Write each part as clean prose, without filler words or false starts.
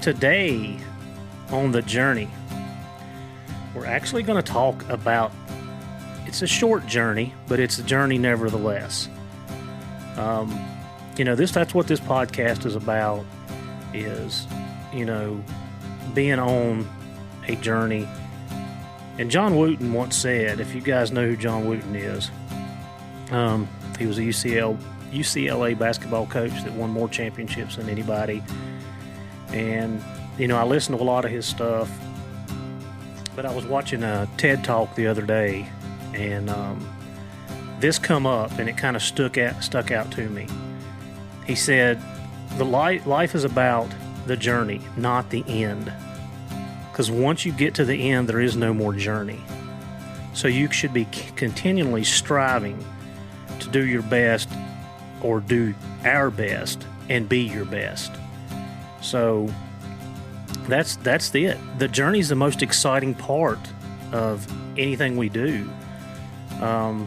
Today on The Journey, we're actually going to talk about, it's a short journey, but it's a journey nevertheless. That's what this podcast is about, is, being on a journey. And John Wooten once said, if you guys know who John Wooten is, he was a UCLA basketball coach that won more championships than anybody. And, I listened to a lot of his stuff, but I was watching a TED Talk the other day, and this come up, and it kind of stuck out to me. He said, life is about the journey, not the end. Because once you get to the end, there is no more journey. So you should be continually striving to do your best, or do our best, and be your best. So that's it. The journey is the most exciting part of anything we do. I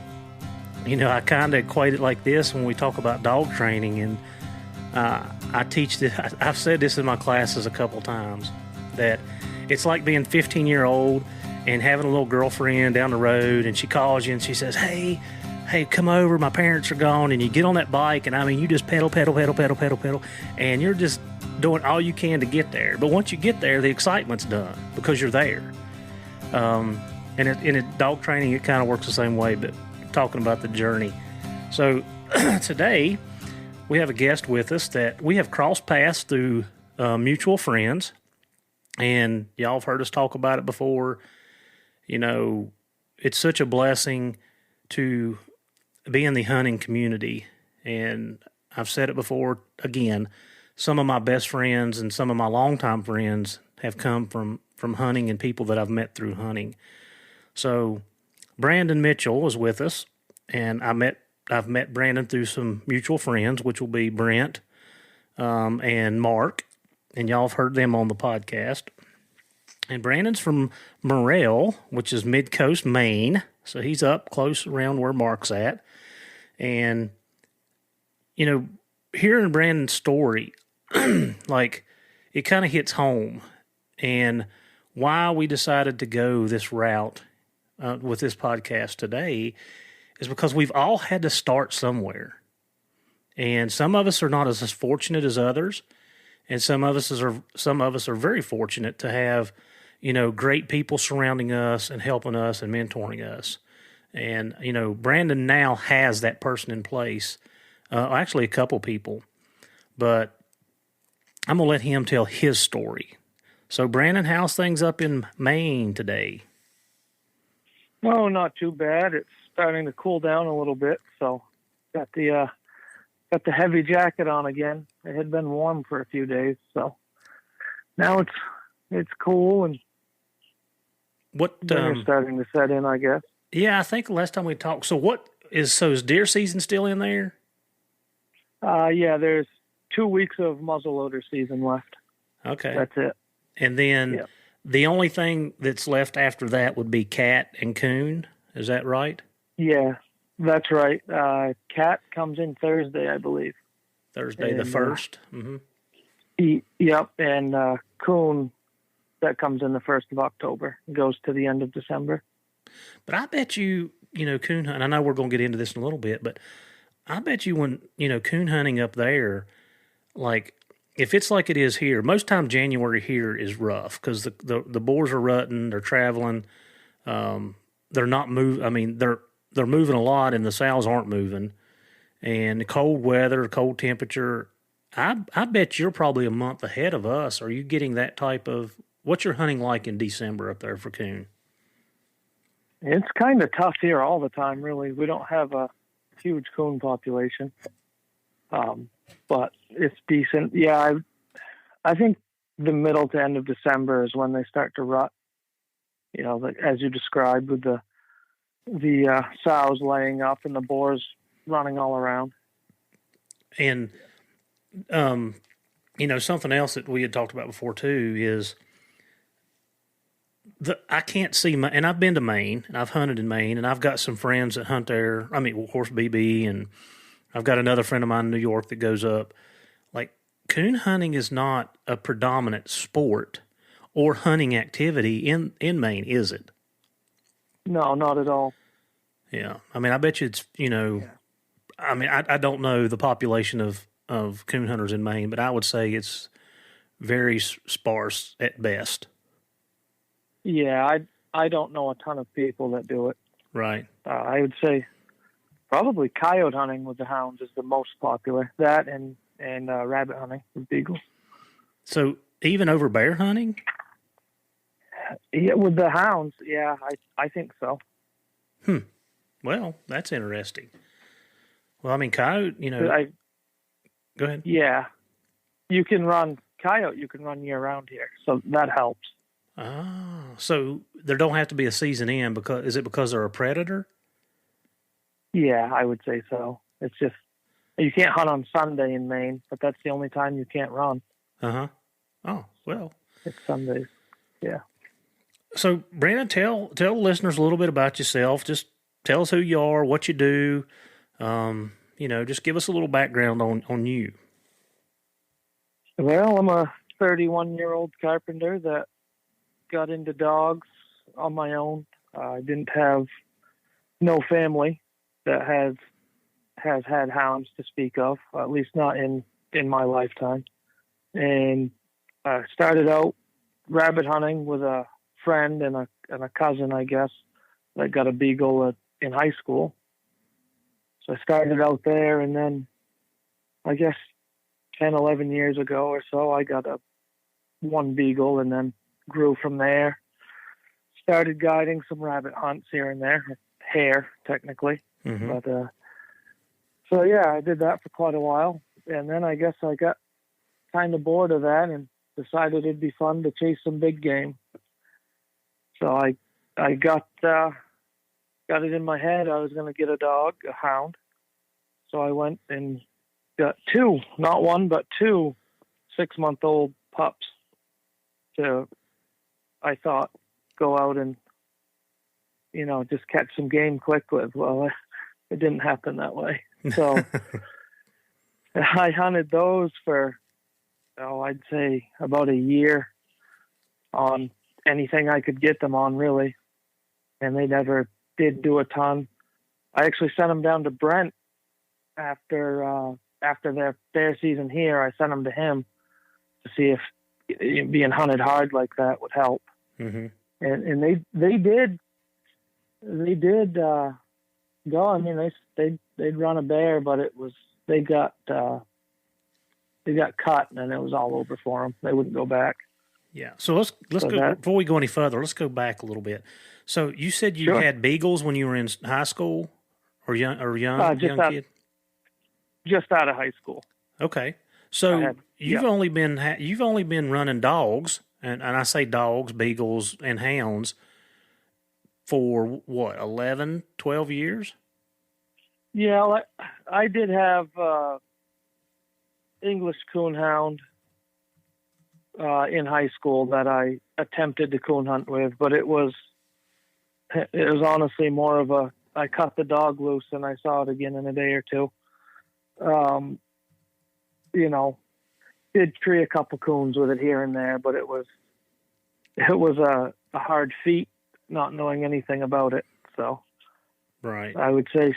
kind of equate it like this when we talk about dog training, and I teach this. I've said this in my classes a couple times, that it's like being 15-year-old and having a little girlfriend down the road, and she calls you and she says, hey, come over, my parents are gone, and you get on that bike, and you just pedal, and you're just doing all you can to get there. But once you get there, the excitement's done because you're there. And in dog training, it kind of works the same way, but talking about the journey. So today, we have a guest with us that we have crossed paths through mutual friends, and y'all have heard us talk about it before. It's such a blessing to be in the hunting community, and I've said it before, again, some of my best friends and some of my longtime friends have come from hunting and people that I've met through hunting. So Brandon Mitchell is with us, and I've met Brandon through some mutual friends, which will be Brent and Mark, and y'all have heard them on the podcast. And Brandon's from Morrell, which is mid-coast Maine, so he's up close around where Mark's at. And, hearing Brandon's story, it kind of hits home, and why we decided to go this route with this podcast today is because we've all had to start somewhere. And some of us are not as fortunate as others, and some of us are very fortunate to have, great people surrounding us and helping us and mentoring us. And, Brandon now has that person in place, actually a couple people, but I'm going to let him tell his story. So, Brandon, how's things up in Maine today? Oh, not too bad. It's starting to cool down a little bit, so got the heavy jacket on again. It had been warm for a few days, so now it's cool, and winter's starting to set in, I guess. Yeah, I think the last time we talked. So is deer season still in there? Yeah, there's 2 weeks of muzzleloader season left. Okay. That's it. And then the only thing that's left after that would be cat and coon. Is that right? Yeah, that's right. Cat comes in Thursday, I believe. Thursday the 1st? Mm-hmm. Yep, and coon, that comes in the 1st of October. Goes to the end of December. But I bet you, coon hunting, I know we're going to get into this in a little bit, but I bet you when, coon hunting up there, if it's like it is here, most time January here is rough because the boars are rutting, they're traveling, they're not moving. I mean, they're moving a lot, and the sows aren't moving. And cold weather, cold temperature, I bet you're probably a month ahead of us. Are you getting that type of? What's your hunting like in December up there for coon? It's kind of tough here all the time, really. We don't have a huge coon population, but it's decent. Yeah, I think the middle to end of December is when they start to rut. As you described, with the sows laying up and the boars running all around. And something else that we had talked about before too is I can't see and I've been to Maine, and I've hunted in Maine, and I've got some friends that hunt there. I mean, of course, BB, and I've got another friend of mine in New York that goes up. coon hunting is not a predominant sport or hunting activity in Maine, is it? No, not at all. Yeah. I mean, I bet you it's, I mean, I don't know the population of coon hunters in Maine, but I would say it's very sparse at best. Yeah, I don't know a ton of people that do it. Right. I would say probably coyote hunting with the hounds is the most popular. That and rabbit hunting with beagles. So even over bear hunting? Yeah, with the hounds, yeah, I think so. Well, that's interesting. Well, I mean, coyote, go ahead. Yeah, you can run coyote. You can run year round here, so that helps. Oh, so there don't have to be a season in because they're a predator? Yeah, I would say so. It's just you can't hunt on Sunday in Maine, but that's the only time you can't run. Oh, well, it's Sundays. Yeah. So, Brandon, tell the listeners a little bit about yourself. Just tell us who you are, what you do. Just give us a little background on you. Well, I'm a 31-year-old carpenter that got into dogs on my own. I didn't have no family that has had hounds to speak of, at least not in my lifetime. And I started out rabbit hunting with a friend and a cousin, I guess, that got a beagle in high school. So I started out there, and then I guess 10, 11 years ago or so, I got one beagle, and then grew from there. Started guiding some rabbit hunts here and there, hare technically. Mm-hmm. But so yeah, I did that for quite a while, and then I guess I got kind of bored of that and decided it'd be fun to chase some big game. So I got it in my head I was going to get a dog, a hound. So I went and got two, not one, but two 6-month-old pups to, I thought, go out and, just catch some game quick with. Well, it didn't happen that way. So I hunted those for, I'd say about a year on anything I could get them on, really. And they never did do a ton. I actually sent them down to Brent after their season here. I sent them to him to see if being hunted hard like that would help. Mm-hmm. And they did go. I mean, they'd run a bear, but they got cut and it was all over for them. They wouldn't go back. Yeah. So let's go before we go any further. Let's go back a little bit. So you said you had beagles when you were in high school or young kid? Just out of high school. Okay. So you've only been running dogs, and I say dogs, beagles, and hounds for what, 11, 12 years? Yeah, I did have English coonhound in high school that I attempted to coon hunt with, but it was honestly more of I cut the dog loose and I saw it again in a day or two. Did tree a couple coons with it here and there, but it was a hard feat not knowing anything about it. So right. I would say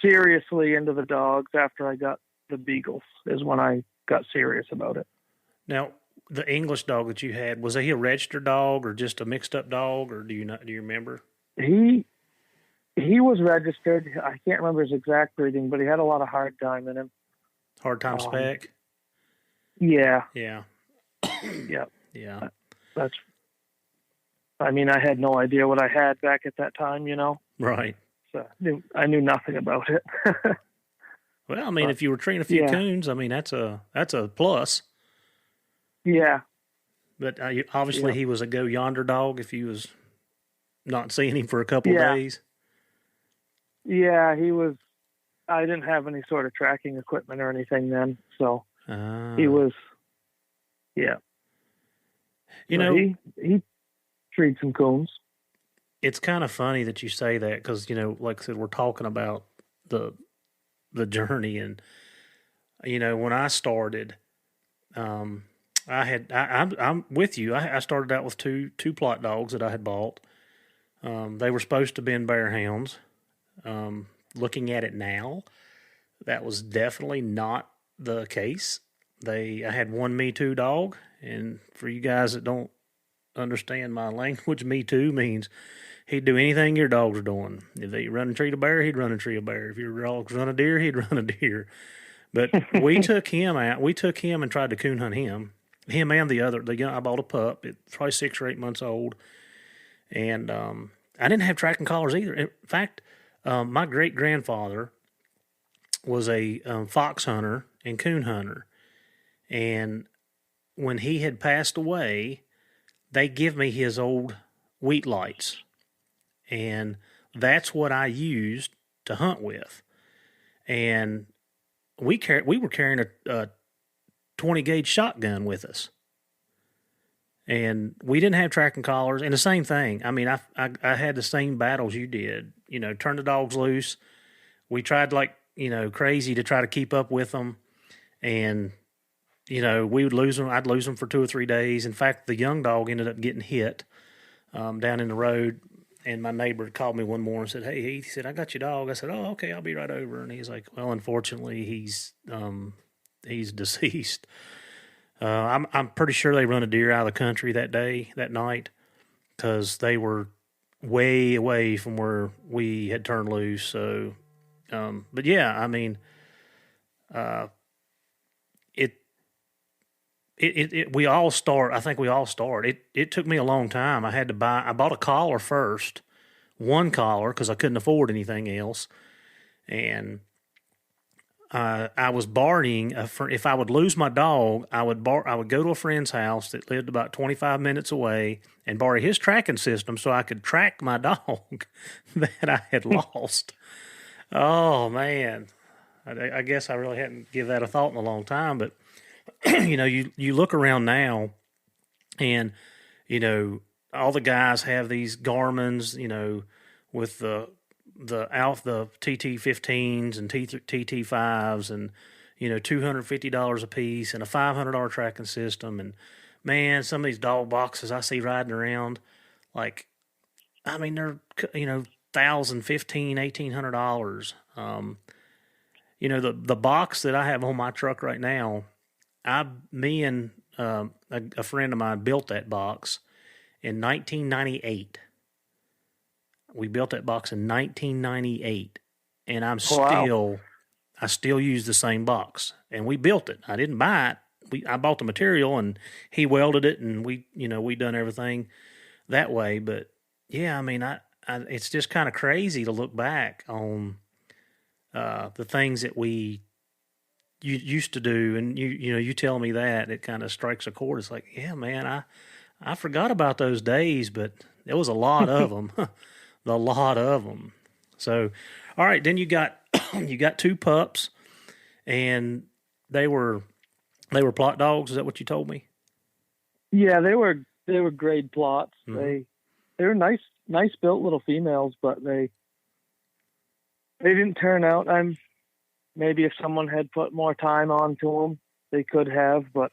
seriously into the dogs after I got the beagles is when I got serious about it. Now, the English dog that you had, was he a registered dog or just a mixed up dog, or do you remember? He was registered. I can't remember his exact breeding, but he had a lot of hard time in him. Hard time spec? Yeah. Yeah. Yeah. Yeah. I had no idea what I had back at that time, Right. So I knew nothing about it. Well, if you were treating a few coons, that's a plus. Yeah. But obviously he was a go yonder dog if you was not seeing him for a couple of days. Yeah, he was. I didn't have any sort of tracking equipment or anything then, so he was. Yeah. He treed some coons. It's kind of funny that you say that because like I said, we're talking about the journey, and when I started, I'm with you. I started out with two plot dogs that I had bought. They were supposed to be bear hounds. Looking at it now, that was definitely not the case. I had one Me Too dog, and for you guys that don't understand my language, Me Too means he'd do anything your dogs are doing. If they run and treat a bear, he'd run and treat a bear. If your dogs run a deer, he'd run a deer. But we took him out. We took him and tried to coon hunt him. Him and the other. I bought a pup. It's probably 6 or 8 months old. And I didn't have tracking collars either. In fact, my great-grandfather was a fox hunter and coon hunter. And when he had passed away, they give me his old wheat lights. And that's what I used to hunt with. And we were carrying a 20-gauge shotgun with us. And we didn't have tracking collars. And the same thing. I mean, I had the same battles you did. You know, turn the dogs loose. We tried like, crazy to try to keep up with them. And, we would lose them. I'd lose them for 2 or 3 days. In fact, the young dog ended up getting hit down in the road. And my neighbor called me one morning and said, "Hey, Heath," he said, "I got your dog." I said, "Oh, okay, I'll be right over." And he's like, "Well, unfortunately, he's deceased." I'm pretty sure they run a deer out of the country that night, because they were way away from where we had turned loose. So, but yeah, I mean, we all start. I think we all start. It took me a long time. I bought a collar first, one collar, because I couldn't afford anything else. And I was borrowing if I would lose my dog, I would go to a friend's house that lived about 25 minutes away and borrow his tracking system so I could track my dog that I had lost. Oh man. I guess I really hadn't given that a thought in a long time, but you look around now, and all the guys have these Garmins, with the TT15s and TT5s, and $250 a piece, and a $500 tracking system. And man, some of these dog boxes I see riding around, like, I mean, they're $1,000, $1,500, $1,800. The box that I have on my truck right now, me and a friend of mine built that box in 1998. We built that box in 1998, and I still use the same box. And we built it. I didn't buy it. I bought the material, and he welded it, and we done everything that way. But yeah, I mean, it's just kind of crazy to look back on the things that we used to do, and you tell me that, it kind of strikes a chord. It's like, yeah, man, I forgot about those days, but there was a lot of them, a lot of them. So, all right, then you got 2 pups, and they were plot dogs. Is that what you told me? Yeah, they were grade plots. Mm-hmm. They were nice built little females, but they didn't turn out. Maybe if someone had put more time onto them, they could have, but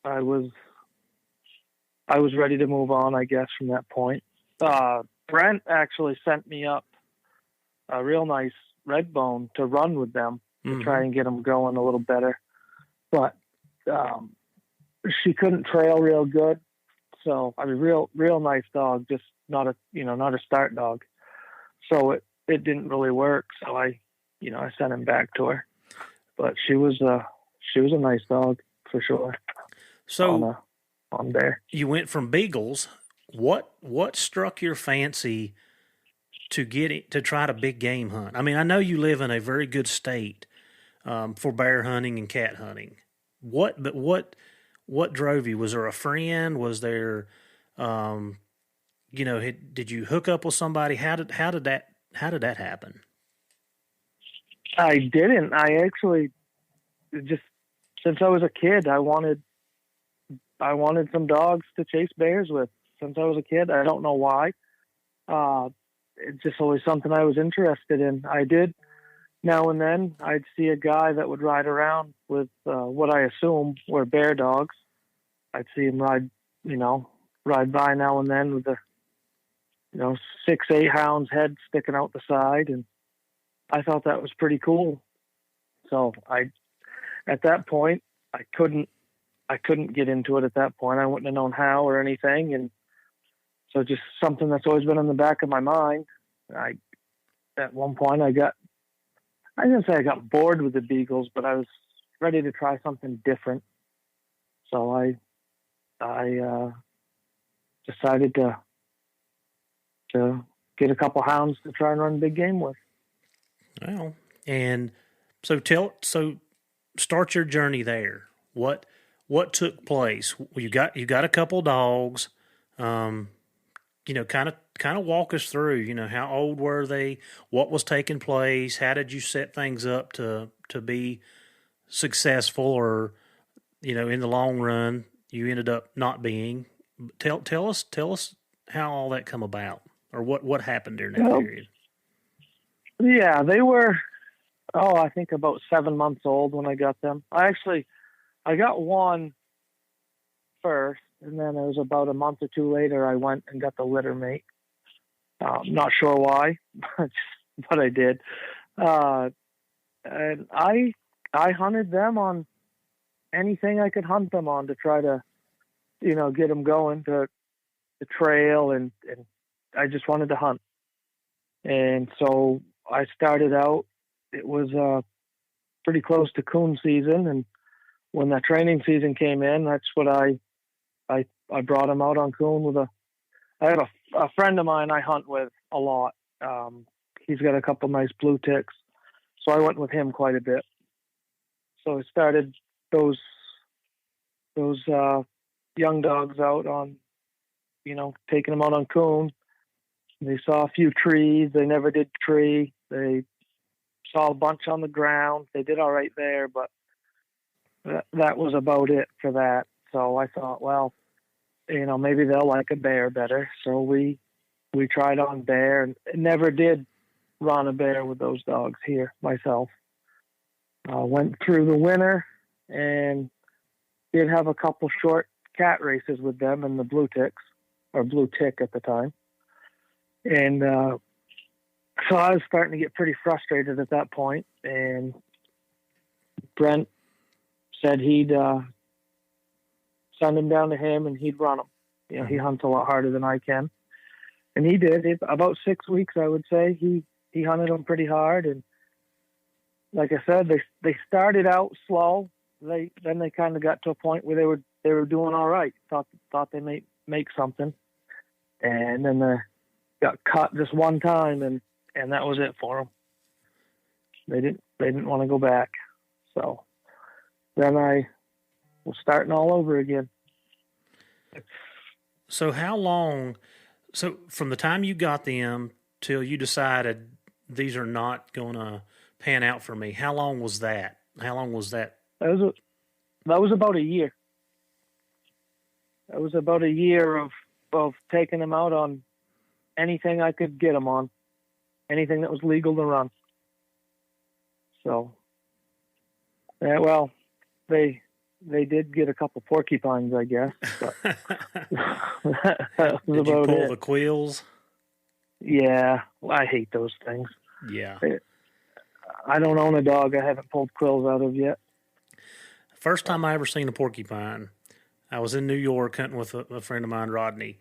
I was ready to move on, I guess, from that point. Brent actually sent me up a real nice red bone to run with them, to try and get them going a little better. But she couldn't trail real good. So, I mean, real nice dog, just not a start dog. So it didn't really work. So I sent him back to her, but she was a nice dog for sure. So on there, you went from beagles. What struck your fancy to try to big game hunt? I mean, I know you live in a very good state for bear hunting and cat hunting. What drove you? Was there a friend? Was there, did you hook up with somebody? How did that happen? I didn't. I actually just, since I was a kid, I wanted some dogs to chase bears with. Since I was a kid, I don't know why. It's just always something I was interested in. I did now and then I'd see a guy that would ride around with what I assume were bear dogs. I'd see him ride by now and then with 6-8 hounds head sticking out the side, and I thought that was pretty cool. So at that point, I couldn't get into it at that point. I wouldn't have known how or anything, and so just something that's always been in the back of my mind. At one point I didn't say I got bored with the beagles, but I was ready to try something different. So I decided to get a couple hounds to try and run big game with. Well, and so start your journey there. What took place? You got a couple dogs. Kind of walk us through. How old were they? What was taking place? How did you set things up to be successful, or in the long run you ended up not being? Tell us how all that come about, or what happened during that period. Yeah, they were, I think about 7 months old when I got them. I got one first, and then it was about a month or two later I went and got the litter mate. Not sure why, but I did. And I hunted them on anything I could hunt them on to try to, get them going to the trail, and I just wanted to hunt. And so I started out, it was pretty close to coon season, and when that training season came in, that's what I brought him out on coon I had a friend of mine I hunt with a lot. He's got a couple nice blue ticks, so I went with him quite a bit. So I started those young dogs out on, taking them out on coon. They saw a few trees. They never did tree. They saw a bunch on the ground. They did all right there, but that was about it for that. So I thought, well, maybe they'll like a bear better. So we tried on bear, and never did run a bear with those dogs here myself. Went through the winter and did have a couple short cat races with them and the blue ticks, or blue tick at the time. And so I was starting to get pretty frustrated at that point, and Brent said he'd send him down to him and he'd run them. He hunts a lot harder than I can. And he did. About 6 weeks, I would say. He hunted them pretty hard. And like I said, they started out slow. Then they kind of got to a point where they were doing all right. Thought they might make something. And then they got cut just one time, and that was it for them. They didn't want to go back. So then I was starting all over again. So how long? So from the time you got them till you decided these are not going to pan out for me, how long was that? How long was that? That was about a year. That was about a year of taking them out on anything I could get them on, anything that was legal to run. So, yeah, well, they did get a couple porcupines, I guess. But that was did about you pull it. The quills? Yeah, I hate those things. Yeah. I don't own a dog I haven't pulled quills out of yet. First time I ever seen a porcupine, I was in New York hunting with a friend of mine, Rodney,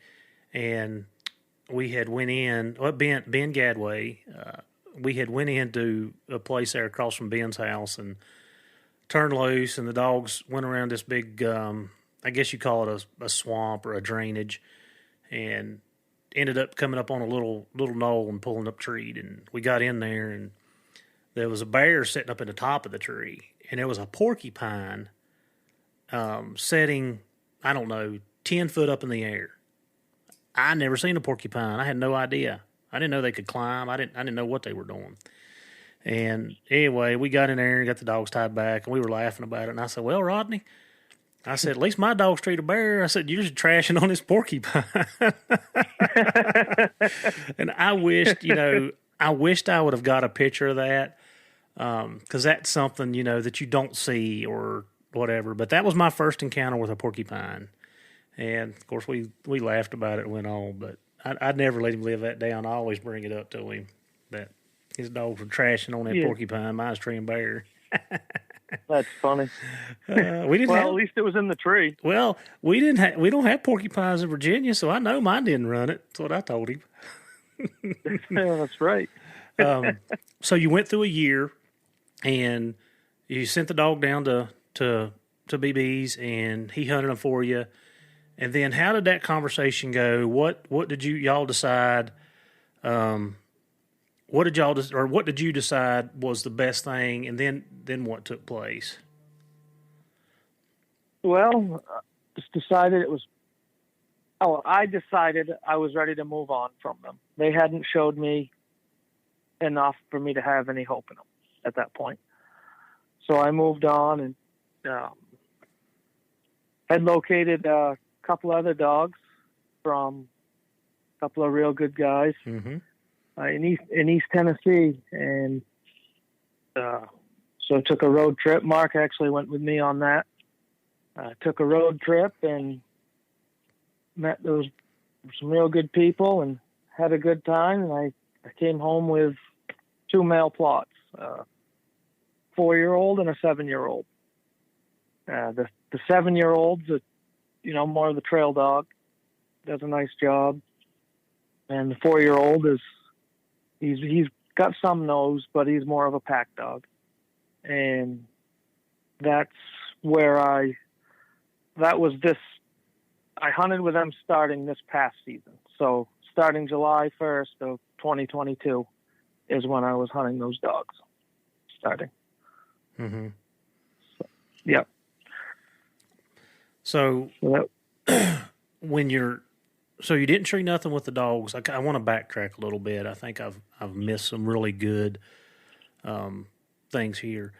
and we had went in, Ben Gadway, we had went into a place there across from Ben's house and turned loose, and the dogs went around this big, I guess you call it a swamp or a drainage, and ended up coming up on a little knoll and pulling up treed. And we got in there, and there was a bear sitting up in the top of the tree, and there was a porcupine sitting, 10 foot up in the air. I never seen a porcupine. I had no idea. I didn't know they could climb. I didn't know what they were doing. And anyway, we got in there and got the dogs tied back, and we were laughing about it. And I said, well, Rodney, I said, at least my dogs treat a bear. I said, you're just trashing on this porcupine. And I wished I would have got a picture of that. Because that's something, that you don't see or whatever. But that was my first encounter with a porcupine. And, of course, we laughed about it and went on. But I'd never let him live that down. I always bring it up to him that his dogs were trashing on that porcupine, my Australian bear. That's funny. We didn't at least it was in the tree. Well, we don't have porcupines in Virginia, so I know mine didn't run it. That's what I told him. Yeah, that's right. So you went through a year, and you sent the dog down to BB's, and he hunted them for you. And then, how did that conversation go? What did y'all decide? What did you decide was the best thing? And then what took place? Well, just decided it was. Oh, I decided I was ready to move on from them. They hadn't showed me enough for me to have any hope in them at that point. So I moved on and had located a couple other dogs from a couple of real good guys in East Tennessee, and so I took a road trip. Mark actually went with me on that. Took a road trip and met some real good people and had a good time. And I came home with 2 male plots, 4-year-old and a 7-year-old. The 7-year-old's more of the trail dog, does a nice job, and the 4-year-old he's got some nose, but he's more of a pack dog, and that's where I hunted with them starting this past season. So starting July 1st of 2022 is when I was hunting those dogs. Starting. Mm-hmm. Yep. So you didn't treat nothing with the dogs. I want to backtrack a little bit. I think I've missed some really good things here.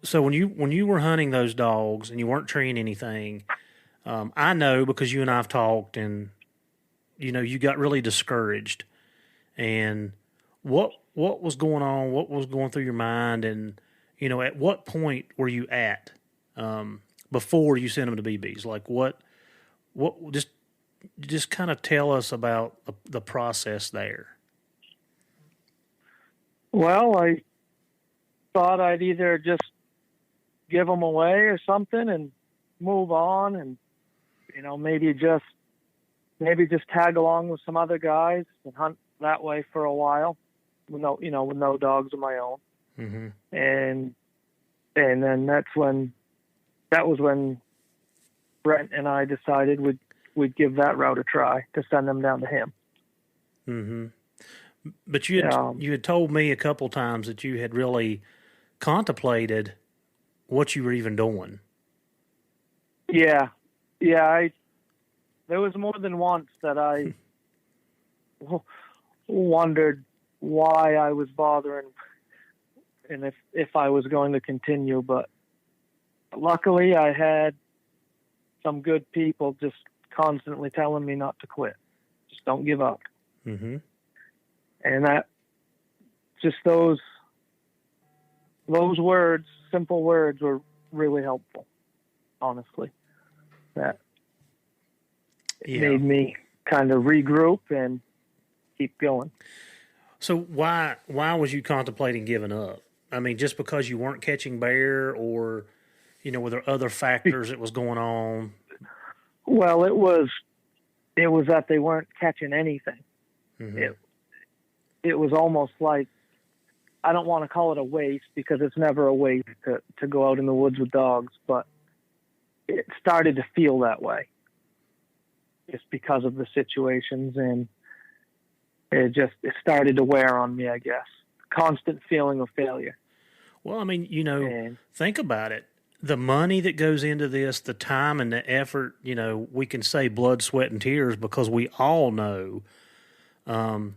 So when you were hunting those dogs and you weren't treating anything, I know because you and I've talked, and you got really discouraged. And what was going on? What was going through your mind? And at what point were you at before you sent them to BB's? Like what just kind of tell us about the process there. Well, I thought I'd either just give them away or something and move on, and maybe just tag along with some other guys and hunt that way for a while with no dogs of my own. Mm-hmm. And then that was when Brent and I decided we'd give that route a try to send them down to him. Mm-hmm. But you had told me a couple times that you had really contemplated what you were even doing. Yeah. There was more than once that I wondered why I was bothering and if I was going to continue. But luckily I had some good people just constantly telling me not to quit. Just don't give up. Mm-hmm. And that, just those words, simple words, were really helpful, honestly. That made me kind of regroup and keep going. So why was you contemplating giving up? I mean, just because you weren't catching bear, or were there other factors that was going on? Well, it was that they weren't catching anything. Mm-hmm. It was almost like, I don't want to call it a waste because it's never a waste to go out in the woods with dogs, but it started to feel that way just because of the situations, and it started to wear on me, I guess. Constant feeling of failure. Well, I mean, think about it. The money that goes into this, the time and the effort, we can say blood, sweat, and tears because we all know I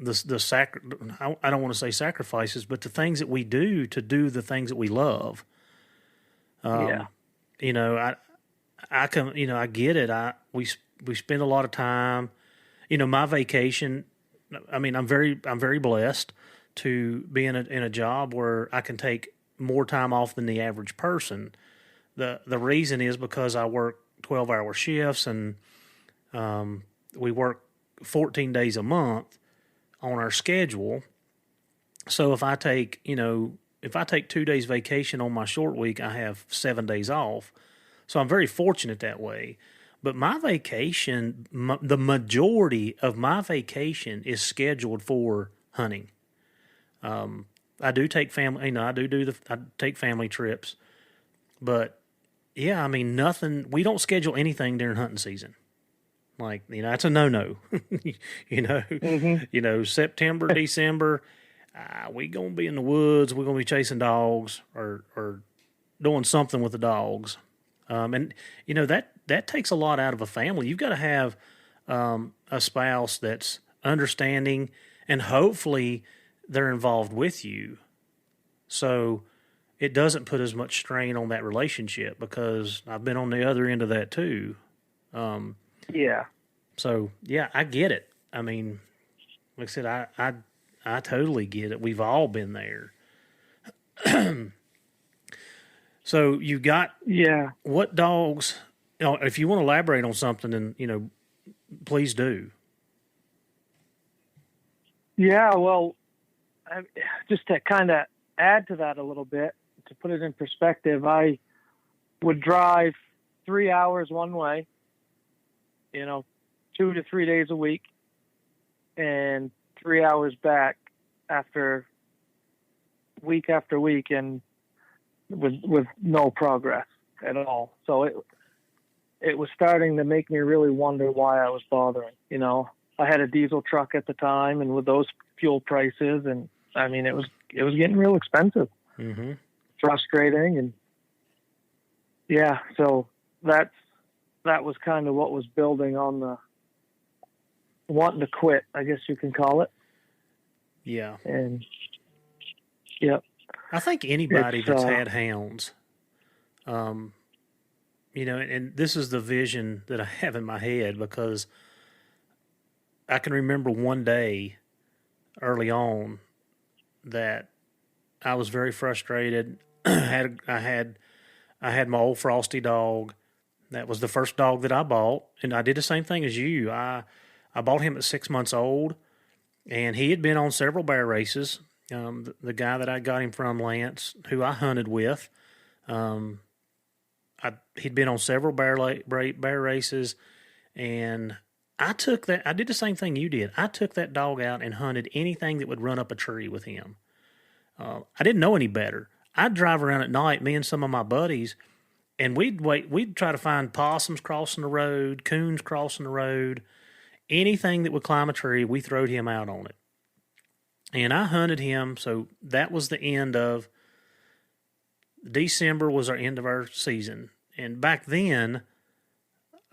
don't want to say sacrifices, but the things that we do to do the things that we love. I get it. We spend a lot of time, my vacation. I mean, I'm very blessed to be in a job where I can take more time off than the average person. The reason is because I work 12-hour shifts, and we work 14 days a month on our schedule. So if I take 2 days vacation on my short week, I have 7 days off. So I'm very fortunate that way. But my vacation, the majority of my vacation is scheduled for hunting. I do take family, I take family trips, but yeah, I mean, we don't schedule anything during hunting season. Like, that's a no-no, September, December, we going to be in the woods. We're going to be chasing dogs or doing something with the dogs. And that takes a lot out of a family. You've got to have a spouse that's understanding, and hopefully they're involved with you. So it doesn't put as much strain on that relationship, because I've been on the other end of that too. Yeah. So yeah, I get it. I mean, like I said, I totally get it. We've all been there. So you got, what dogs, if you want to elaborate on something, then, please do. Yeah, well, just to kind of add to that a little bit, to put it in perspective, I would drive 3 hours one way, 2 to 3 days a week, and 3 hours back after week, and with no progress at all. So it was starting to make me really wonder why I was bothering. I had a diesel truck at the time, and with those fuel prices, and I mean, it was getting real expensive. Mm-hmm. Frustrating, and yeah, so that was kind of what was building on the wanting to quit, I guess you can call it. Yeah. And yep. I think anybody that's had hounds, and this is the vision that I have in my head, because I can remember one day early on that I was very frustrated. I had my old Frosty dog. That was the first dog that I bought, and I did the same thing as you. I bought him at 6 months old, and he had been on several bear races. The guy that I got him from, Lance, who I hunted with, he'd been on several bear races, and I did the same thing you did. I took that dog out and hunted anything that would run up a tree with him. I didn't know any better. I'd drive around at night, me and some of my buddies, and we'd try to find possums crossing the road, coons crossing the road, anything that would climb a tree, we throwed him out on it. And I hunted him, so that was the end of December was our end of our season. And back then,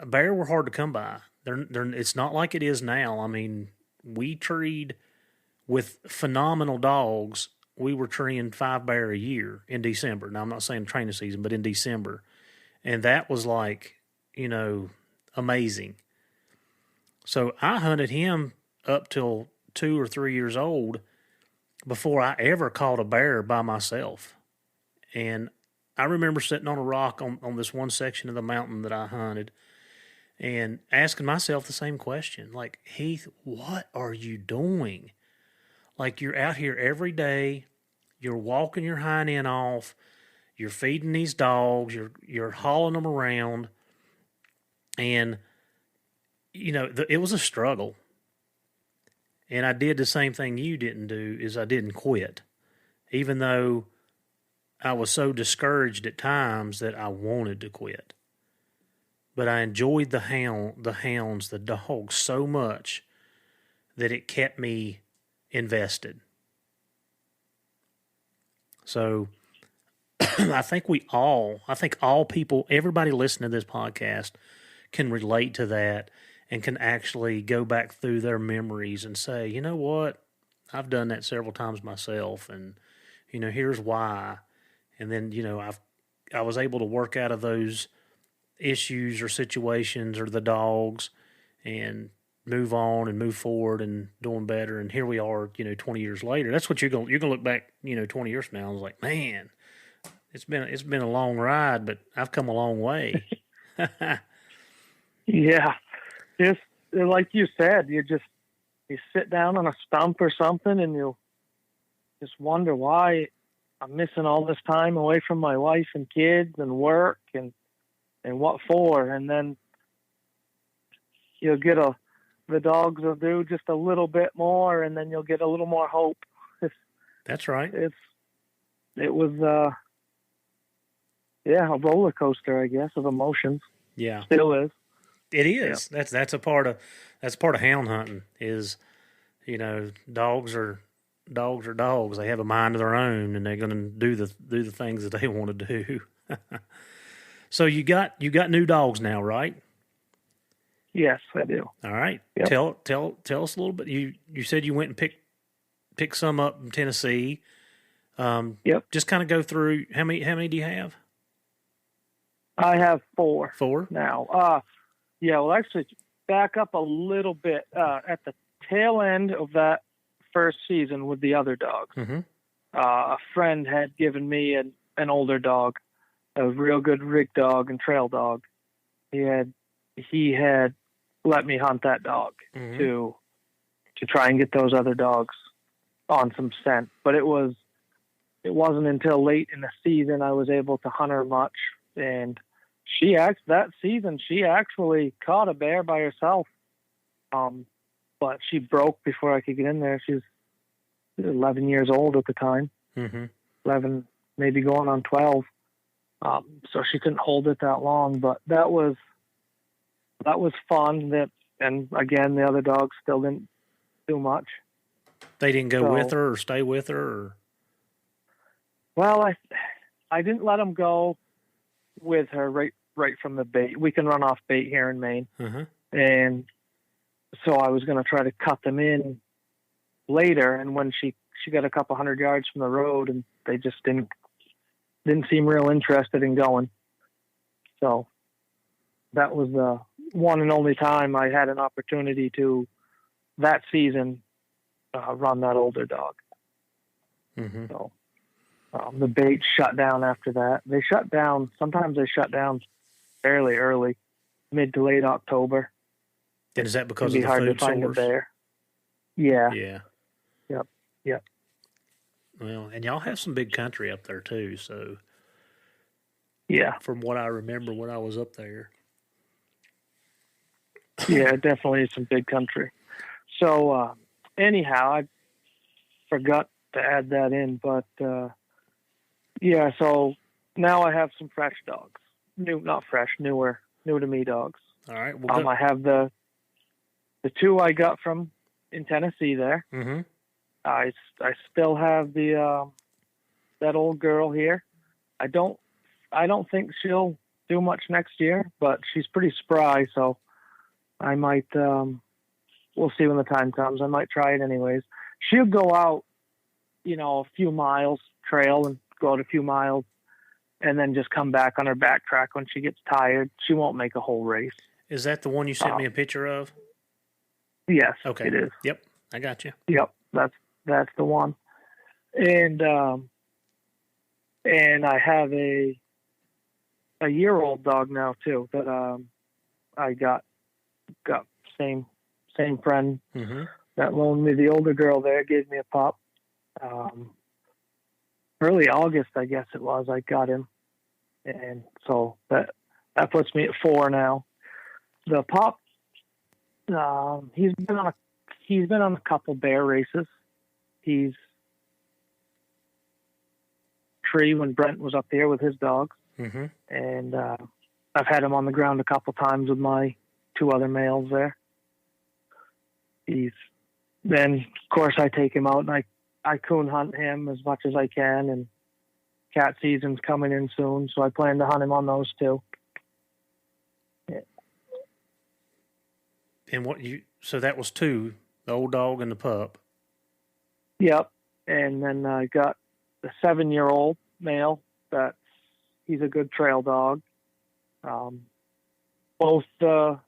bear were hard to come by. It's not like it is now. I mean, we treed with phenomenal dogs. We were treeing 5 bear a year in December. Now, I'm not saying training season, but in December. And that was like, amazing. So I hunted him up till 2 or 3 years old before I ever caught a bear by myself. And I remember sitting on a rock on this one section of the mountain that I hunted and asking myself the same question. Like, Heath, what are you doing? Like, you're out here every day, you're walking your hind end off, you're feeding these dogs, you're hauling them around, and, it was a struggle. And I did the same thing you didn't do, is I didn't quit. Even though I was so discouraged at times that I wanted to quit. But I enjoyed the hounds, the dogs so much that it kept me invested. So I think all people, everybody listening to this podcast can relate to that and can actually go back through their memories and say, you know what, I've done that several times myself, and, here's why. And then, I was able to work out of those issues or situations or the dogs, and move on and move forward and doing better. And here we are, 20 years later. That's what you're going to look back, 20 years from now. I was like, man, it's been a long ride, but I've come a long way. Yeah. Just like you said, you sit down on a stump or something and you just wonder why I'm missing all this time away from my wife and kids and work and what for. And then you'll get the dogs will do just a little bit more, and then you'll get a little more hope. That's right. It was, a roller coaster, I guess, of emotions. Yeah. Still is. It is. Yeah. That's a part of hound hunting is, dogs are dogs. They have a mind of their own, and they're going to do the things that they want to do. So you got new dogs now, right? Yes, I do. All right. Yep. Tell us a little bit. You said you went and picked some up in Tennessee. Yep. Just kind of go through how many do you have? I have 4. 4 now. Well, actually, back up a little bit. At the tail end of that first season with the other dogs, mm-hmm. A friend had given me an older dog, a real good rig dog and trail dog. He had let me hunt that dog mm-hmm. to try and get those other dogs on some scent. But it wasn't until late in the season I was able to hunt her much. And that season she actually caught a bear by herself. But she broke before I could get in there. She was 11 years old at the time, mm-hmm. 11, maybe going on 12. So she couldn't hold it that long, but that was fun. And again, the other dogs still didn't do much. They didn't go with her or stay with her? Or? Well, I didn't let them go with her right from the bait. We can run off bait here in Maine. Uh-huh. And so I was going to try to cut them in later. And when she got a couple 100 yards from the road, and they just didn't seem real interested in going. So that was the one and only time I had an opportunity to that season run that older dog. Mm-hmm. So the bait shut down after that. They shut down. Sometimes they shut down fairly early, mid to late October. And is that because of the hard food to find source? A bear. Yeah. Yeah. Yep. Well, and y'all have some big country up there too. So yeah, from what I remember when I was up there. Yeah, definitely some big country. So anyhow, I forgot to add that in, but so now I have some fresh dogs. Not fresh, new to me dogs. All right. Well, I have the 2 I got from in Tennessee there. Mm-hmm. I still have the that old girl here. I don't think she'll do much next year, but she's pretty spry, so I might we'll see when the time comes. I might try it anyways. She'll go out, a few miles trail and go out a few miles and then just come back on her backtrack when she gets tired. She won't make a whole race. Is that the one you sent me a picture of? Yes. Okay. It is. Yep. I got you. Yep. That's the one. And I have a year-old dog now too that I got same friend mm-hmm. that loaned me the older girl there, gave me a pup. Early August, I guess it was, I got him. And so that puts me at 4 now. The pup, he's been on a couple bear races. He's tree when Brent was up there with his dogs. Mm-hmm. And I've had him on the ground a couple times with my 2 other males there. Then of course I take him out and I coon hunt him as much as I can, and cat season's coming in soon, so I plan to hunt him on those too. Yeah. And so that was 2, the old dog and the pup. Yep. And then I got the 7-year-old male he's a good trail dog. Both the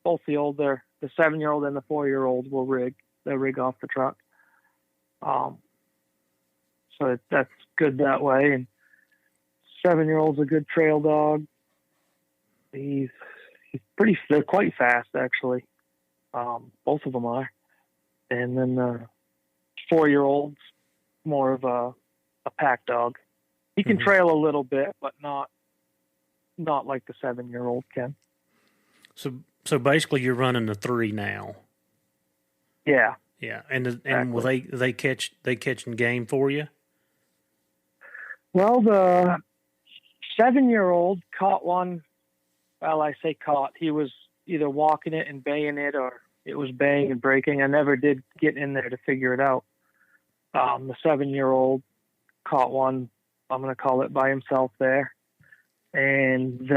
older the 7-year-old and the 4-year-old will rig. They'll rig off the truck. So that's good that way. And 7-year-old's a good trail dog. He's they're quite fast actually. Both of them are. And then the 4-year-old's more of a pack dog. He can trail a little bit, but not like the 7-year-old can. So basically, you're running the 3 now. Yeah. Yeah, and will they catching game for you? Well, the 7-year-old caught one. Well, I say caught. He was either walking it and baying it, or it was baying and breaking. I never did get in there to figure it out. The 7-year-old caught one. I'm going to call it by himself there. And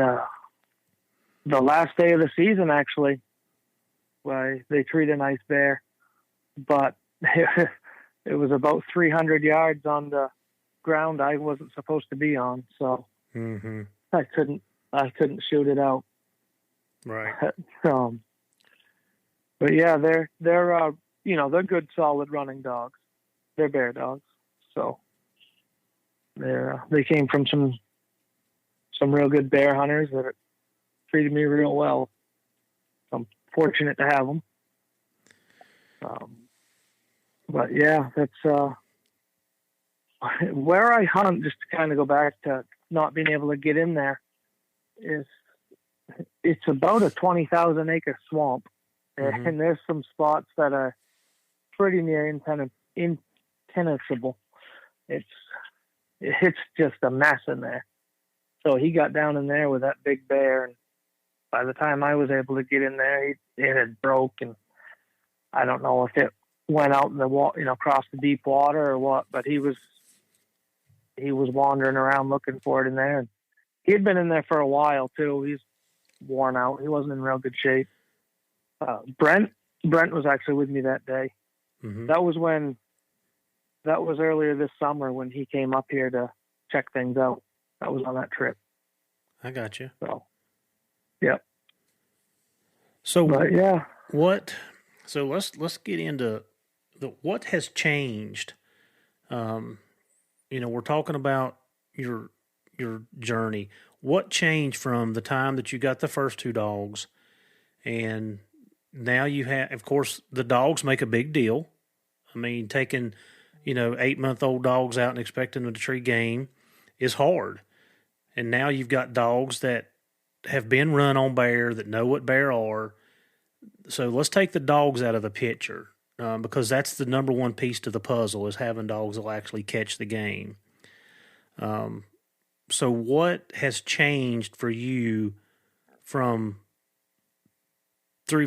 the last day of the season, actually, they treat a nice bear, but it was about 300 yards on the ground I wasn't supposed to be on, so I couldn't shoot it out. Right. But yeah, they're they're good, solid running dogs. They're bear dogs, so they came from some real good bear hunters that treated me real well. I'm fortunate to have them. But yeah, that's where I hunt. Just to kind of go back to not being able to get in there, it's about a 20,000 acre swamp, and there's some spots that are pretty near impenetrable. It's just a mess in there. So he got down in there with that big bear, and by the time I was able to get in there, it had broke, and I don't know if it went out in the across the deep water or what, but he was wandering around looking for it in there. And he had been in there for a while too. He's worn out. He wasn't in real good shape. Brent was actually with me that day. That was earlier this summer when he came up here to check things out. That was on that trip. I got you. So, yep. So, but yeah. So let's get into what has changed. We're talking about your journey. What changed from the time that you got the first 2 dogs, and now you have, of course, the dogs make a big deal. I mean, taking 8-month-old dogs out and expecting them to tree game is hard. And now you've got dogs that have been run on bear, that know what bear are. So let's take the dogs out of the picture, because that's the number one piece to the puzzle, is having dogs that will actually catch the game. So what has changed for you from 3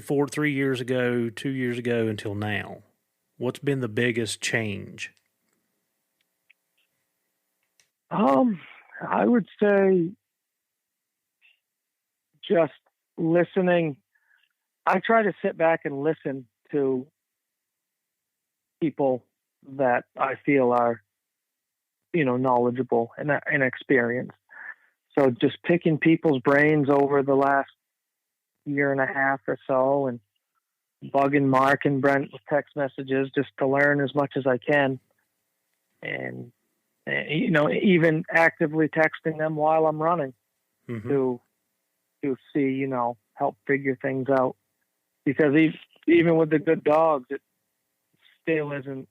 years ago, 2 years ago until now? What's been the biggest change? I would say just listening. I try to sit back and listen to people that I feel are, knowledgeable and experienced. So just picking people's brains over the last year and a half or so, and bugging Mark and Brent with text messages just to learn as much as I can. And even actively texting them while I'm running to see, help figure things out. Because even with the good dogs, it still isn't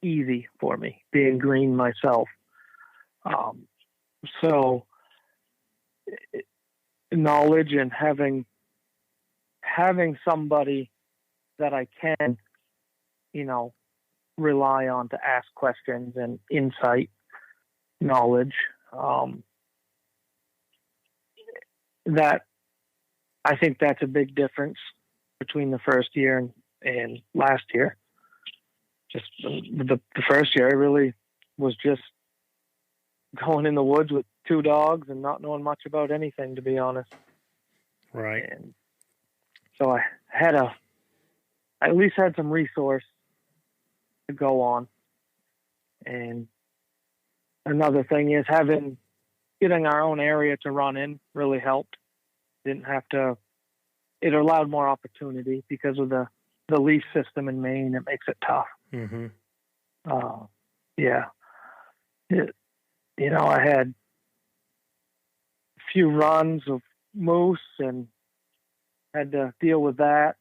easy for me, being green myself. So knowledge and having somebody that I can, rely on to ask questions and insight, knowledge, that I think that's a big difference between the first year and last year. Just the first year, I really was just going in the woods with 2 dogs and not knowing much about anything, to be honest. Right. And so I at least had some resource to go on. And another thing is getting our own area to run in really helped. Didn't have to it allowed more opportunity because of the lease system in Maine. It makes it tough. Mm-hmm. Yeah. I had a few runs of moose and had to deal with that.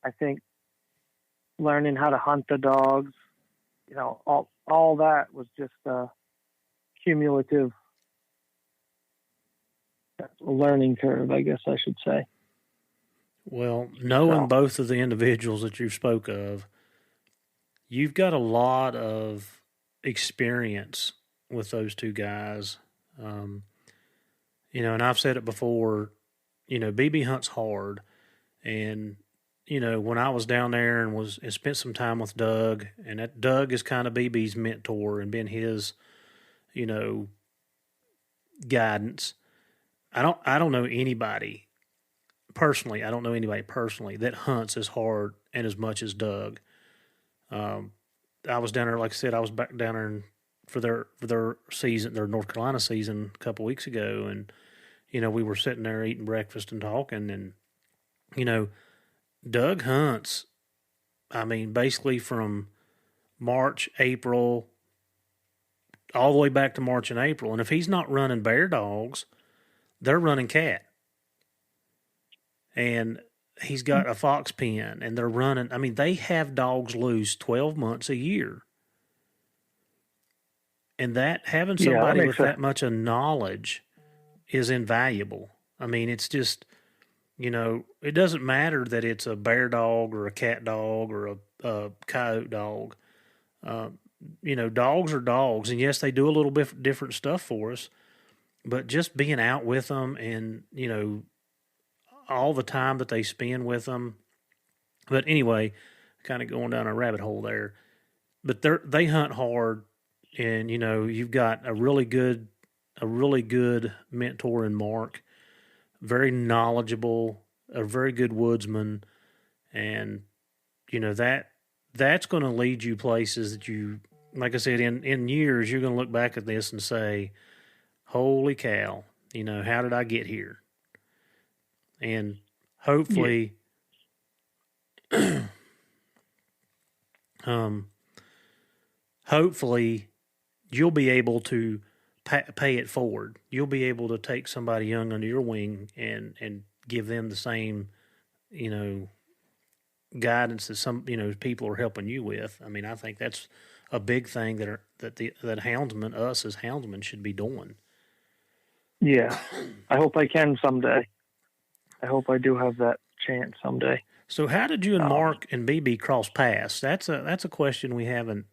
I think learning how to hunt the dogs, all that was just a cumulative learning curve, I guess I should say. Well, knowing both of the individuals that you spoke of, you've got a lot of experience with those two guys. And I've said it before, BB hunts hard. And, when I was down there and spent some time with Doug, and that Doug is kind of BB's mentor and been his, guidance. I don't know anybody personally. I don't know anybody personally that hunts as hard and as much as Doug. I was down there, like I said, I was back down there for their season, their North Carolina season a couple weeks ago. And, we were sitting there eating breakfast and talking, and, Doug hunts, basically from March, April, all the way back to March and April. And if he's not running bear dogs, they're running cat. And he's got a fox pen, and they're running. They have dogs loose 12 months a year. And that having somebody with that much of knowledge is invaluable. It's just, it doesn't matter that it's a bear dog or a cat dog or a coyote dog. Dogs are dogs, and yes, they do a little bit different stuff for us, but just being out with them and, all the time that they spend with them. But anyway, kind of going down a rabbit hole there, but they hunt hard, and, you've got a really good mentor in Mark, very knowledgeable, a very good woodsman. And, that's going to lead you places that you, like I said, in years, you're going to look back at this and say, holy cow, how did I get here? And hopefully, hopefully you'll be able to pay it forward. You'll be able to take somebody young under your wing and give them the same, guidance that some, people are helping you with. I think that's a big thing that houndsmen, us as houndsmen, should be doing. Yeah. I hope I can someday. I hope I do have that chance someday. So how did you and Mark and BB cross paths? That's a question we haven't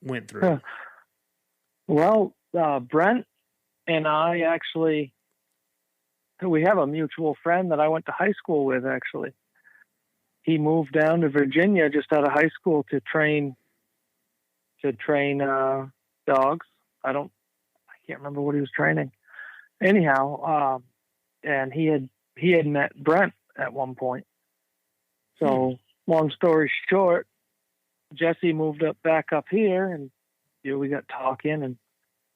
went through. Well, Brent and I actually, we have a mutual friend that I went to high school with, actually. He moved down to Virginia just out of high school to train dogs. I can't remember what he was training. Anyhow, and he had met Brent at one point. So long story short, Jesse moved back up here, and we got talking. And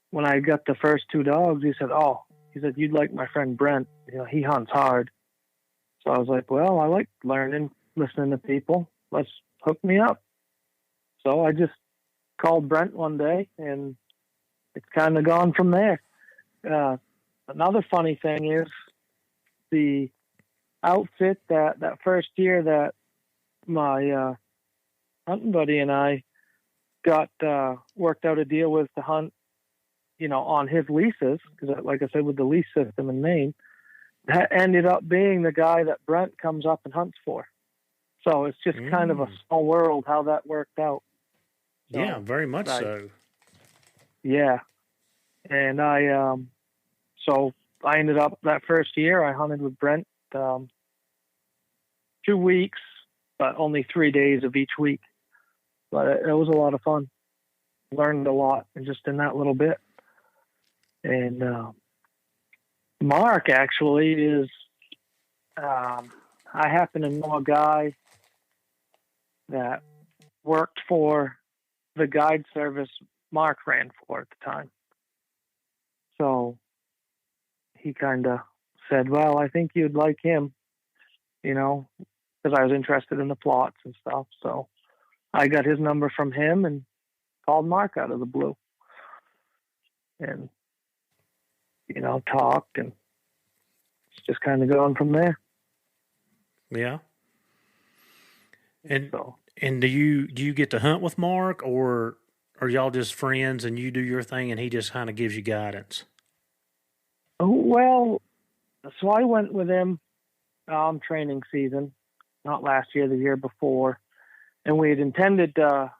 when I got the first two dogs, he said, you'd like my friend Brent. He hunts hard. So I was like, well, I like learning, listening to people. Let's hook me up. So I just called Brent one day, and it's kind of gone from there. Another funny thing is the outfit that first year that my hunting buddy and I got worked out a deal with to hunt, on his leases, because like I said, with the lease system in Maine, that ended up being the guy that Brent comes up and hunts for. So it's just kind of a small world how that worked out. So, yeah, very much so. Yeah. And so I ended up that first year, I hunted with Brent 2 weeks, but only 3 days of each week. But it was a lot of fun. Learned a lot just in that little bit. And Mark actually is, I happen to know a guy that worked for the guide service Mark ran for at the time. So he kind of said, well, I think you'd like him, because I was interested in the plots and stuff. So I got his number from him and called Mark out of the blue and, talked, and it's just kind of going from there. Yeah. And so, do you get to hunt with Mark, or are y'all just friends and you do your thing and he just kind of gives you guidance? Well, so I went with him training season, not last year, the year before, and we had intended to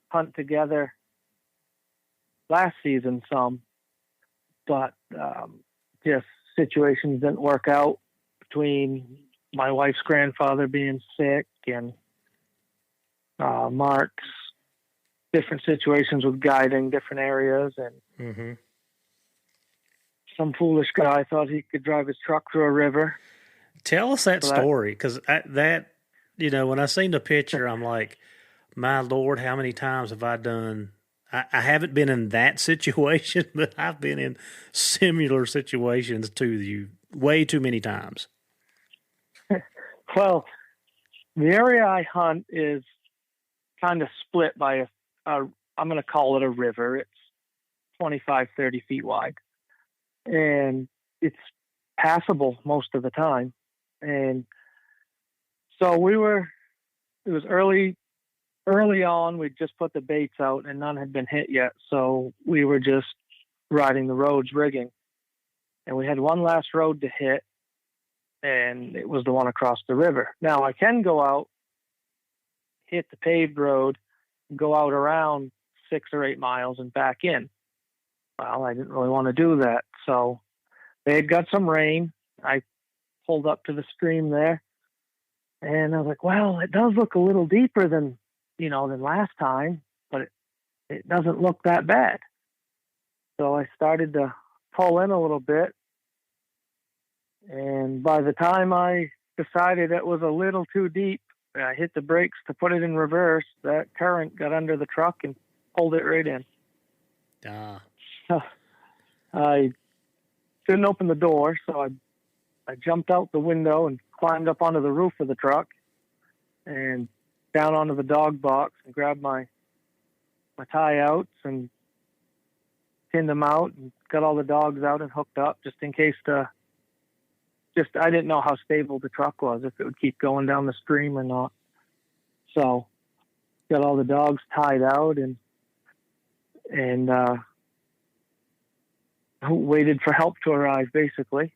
hunt together last season some, but just situations didn't work out between my wife's grandfather being sick and Mark's different situations with guiding different areas, and some foolish guy thought he could drive his truck through a river. Tell us that story, because when I seen the picture, I'm like, my Lord, how many times have I done? I haven't been in that situation, but I've been in similar situations to you way too many times. Well, the area I hunt is kind of split by I'm going to call it a river. It's 25, 30 feet wide, and it's passable most of the time. And so it was early on, we just put the baits out and none had been hit yet. So we were just riding the roads rigging, and we had one last road to hit, and it was the one across the river. Now I can go out, hit the paved road, go out around 6 or 8 miles and back in. Well, I didn't really want to do that. So they had got some rain. I pulled up to the stream there, and I was like, well, it does look a little deeper than last time, but it doesn't look that bad. So I started to pull in a little bit, and by the time I decided it was a little too deep, I hit the brakes to put it in reverse. That current got under the truck and pulled it right in. I couldn't open the door, so I jumped out the window and climbed up onto the roof of the truck and down onto the dog box and grabbed my tie outs and pinned them out and got all the dogs out and hooked up just in case I didn't know how stable the truck was, if it would keep going down the stream or not. So got all the dogs tied out and waited for help to arrive, basically.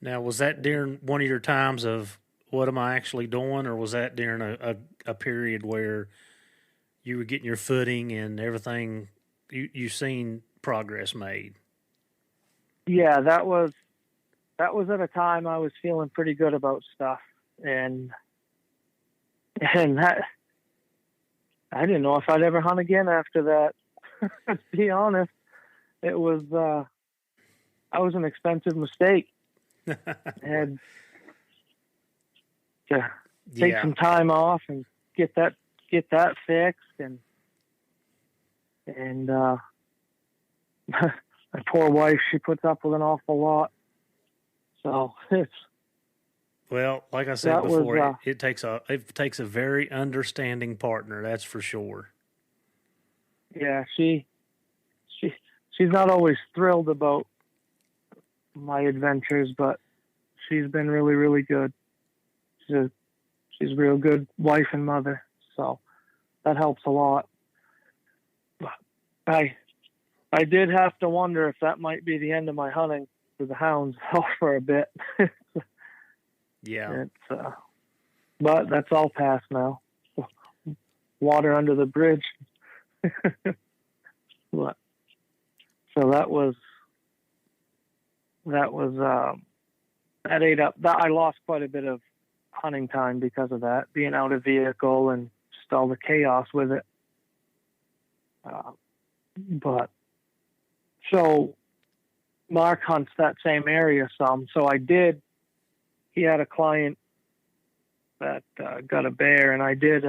Now, was that during one of your times of what am I actually doing, or was that during a period where you were getting your footing and everything, you seen progress made? Yeah, that was at a time I was feeling pretty good about stuff, and that I didn't know if I'd ever hunt again after that. To be honest, it was that was an expensive mistake. I had to take some time off and get that fixed, and my poor wife, she puts up with an awful lot. So well, like I said before, it takes a very understanding partner, that's for sure. Yeah, she's not always thrilled about my adventures, but she's been really, really good. She's a real good wife and mother, so that helps a lot. But I did have to wonder if that might be the end of my hunting for the hounds for a bit. Yeah. But that's all past now. Water under the bridge. So that ate up. I lost quite a bit of hunting time because of that, being out of vehicle and just all the chaos with it. But so Mark hunts that same area some. So he had a client that got a bear, and I did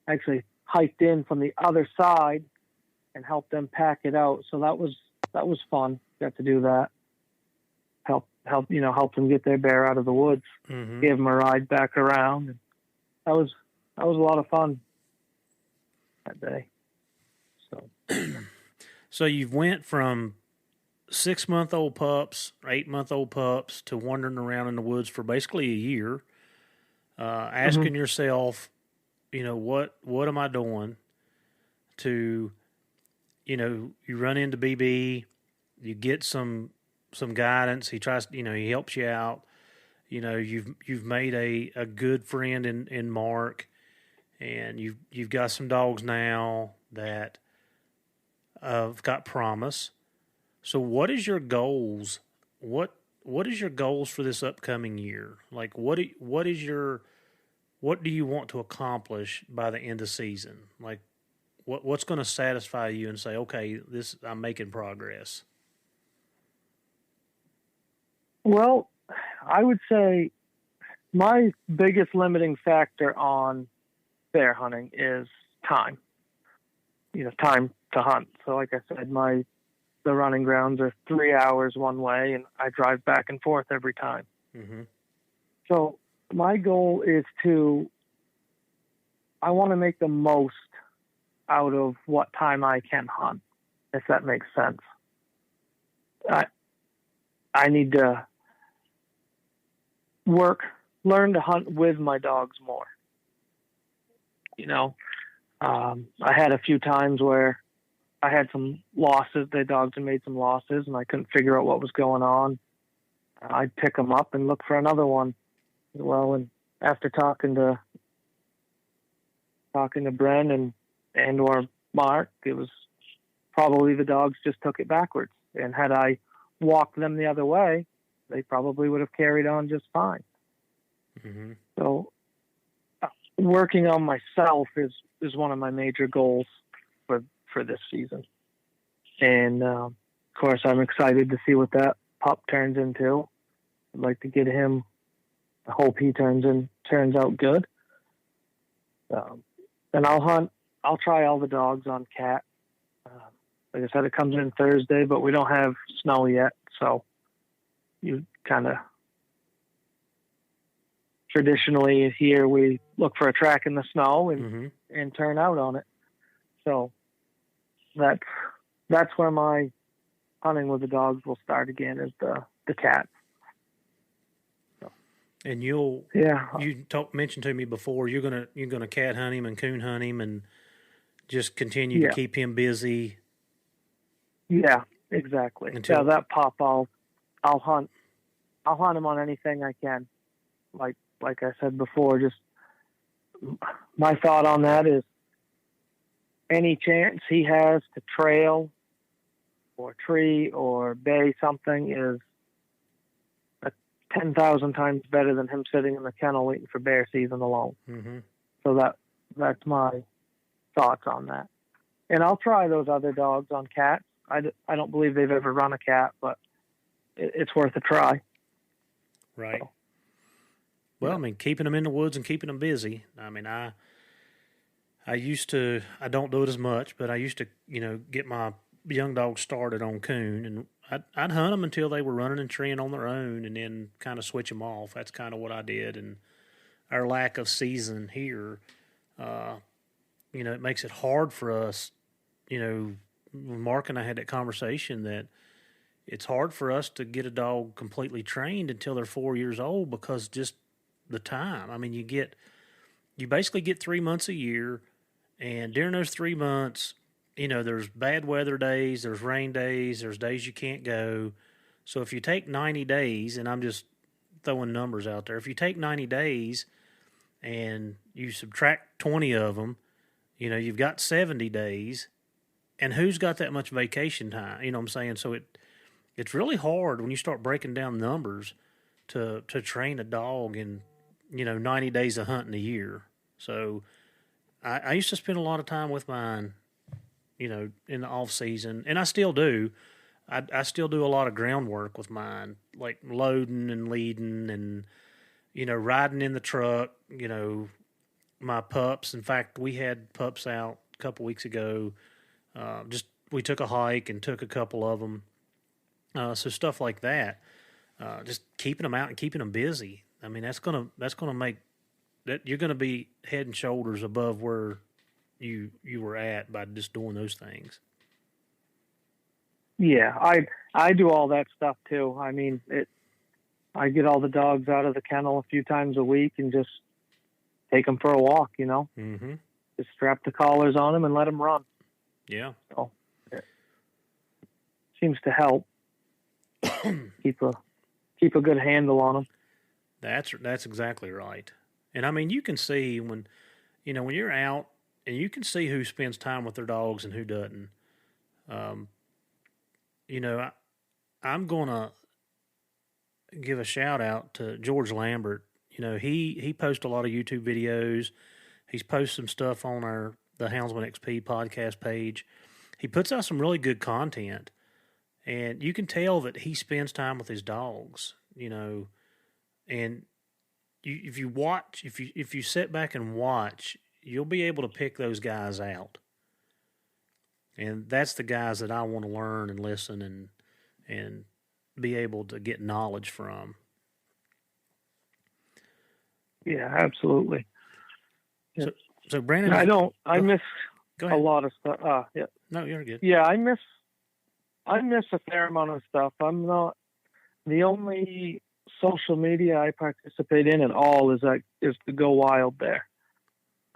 actually hiked in from the other side and helped them pack it out. So that was fun. Got to do that. Help help them get their bear out of the woods, give them a ride back around. And that was a lot of fun that day. So you've went from 6-month-old pups, 8-month-old pups to wandering around in the woods for basically a year, asking yourself, what am I doing to, you run into BB, you get some guidance. He tries, he helps you out. You've made a good friend in Mark, and you've got some dogs now that have got promise. So what is your goals? What is your goals for this upcoming year? Like what do you want to accomplish by the end of season? Like what's going to satisfy you and say, okay, I'm making progress? Well, I would say my biggest limiting factor on bear hunting is time. Time to hunt. So like I said, the running grounds are 3 hours one way, and I drive back and forth every time. So my goal is I want to make the most out of what time I can hunt, if that makes sense. I need to learn to hunt with my dogs more. I had a few times where I had some losses. The dogs had made some losses, and I couldn't figure out what was going on. I'd pick them up and look for another one. Well, and after talking to Brandon and or Mark, it was probably the dogs just took it backwards. And had I walked them the other way, they probably would have carried on just fine. So working on myself is one of my major goals for this season. And of course, I'm excited to see what that pup turns into. I'd like to get him. I hope he turns out good. And I'll try all the dogs on cat. Like I said, it comes in Thursday, but we don't have snow yet. So you kind of traditionally here we look for a track in the snow and turn out on it. So that's where my hunting with the dogs will start again, is the cat. So. And mentioned to me before you're gonna cat hunt him and coon hunt him and just continue to keep him busy. Yeah, exactly. Until that pup, I'll hunt him on anything I can. Like I said before, just my thought on that is any chance he has to trail or tree or bay something is 10,000 times better than him sitting in the kennel waiting for bear season alone. So that's my thoughts on that. And I'll try those other dogs on cats. I don't believe they've ever run a cat, but it's worth a try. Right. So. Well, I mean, keeping them in the woods and keeping them busy. I mean, I don't do it as much, but I used to, get my young dogs started on coon, and I'd hunt them until they were running and treeing on their own, and then kind of switch them off. That's kind of what I did. And our lack of season here, it makes it hard for us. Mark and I had that conversation that it's hard for us to get a dog completely trained until they're 4 years old because just the time. I mean, you basically get 3 months a year, and during those 3 months, there's bad weather days, there's rain days, there's days you can't go. So if you take 90 days, and I'm just throwing numbers out there, if you take 90 days and you subtract 20 of them, you've got 70 days, and who's got that much vacation time? You know what I'm saying? So it's really hard when you start breaking down numbers to train a dog in 90 days of hunting a year. So I used to spend a lot of time with mine, in the off season, and I still do. I still do a lot of groundwork with mine, like loading and leading and, riding in the truck, my pups. In fact, we had pups out a couple weeks ago. We took a hike and took a couple of them. So stuff like that. just keeping them out and keeping them busy. I mean, that's gonna make that you're gonna be head and shoulders above where you were at by just doing those things. Yeah, I do all that stuff too. I mean, I get all the dogs out of the kennel a few times a week and just take them for a walk. Mm-hmm. Just strap the collars on them and let them run. Yeah. So it seems to help keep a good handle on them. That's exactly right. And I mean, you can see when you're out, and you can see who spends time with their dogs and who doesn't. I'm gonna give a shout out to George Lambert. He posts a lot of YouTube videos. He's posted some stuff on the Houndsman XP podcast page. He puts out some really good content, and you can tell that he spends time with his dogs. And if you sit back and watch, you'll be able to pick those guys out. And that's the guys that I want to learn and listen and be able to get knowledge from. Yeah, absolutely. So Brandon, I miss go a ahead. lot of stuff. Yeah. No, you're good. Yeah, I miss a fair amount of stuff. I'm not the only social media I participate in at all is the Go Wild there.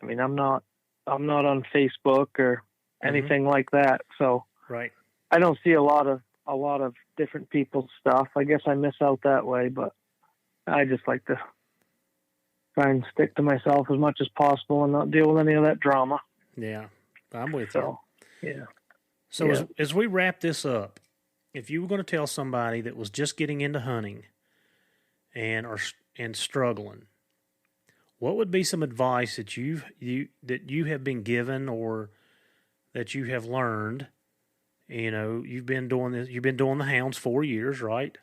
I mean, I'm not on Facebook or anything like that. So right. I don't see a lot of different people's stuff. I guess I miss out that way, but I just like to try and stick to myself as much as possible and not deal with any of that drama. Yeah, I'm with you. Yeah. So as we wrap this up, if you were going to tell somebody that was just getting into hunting and struggling, what would be some advice that you have been given or that you have learned? You've been doing this. You've been doing the hounds 4 years, right?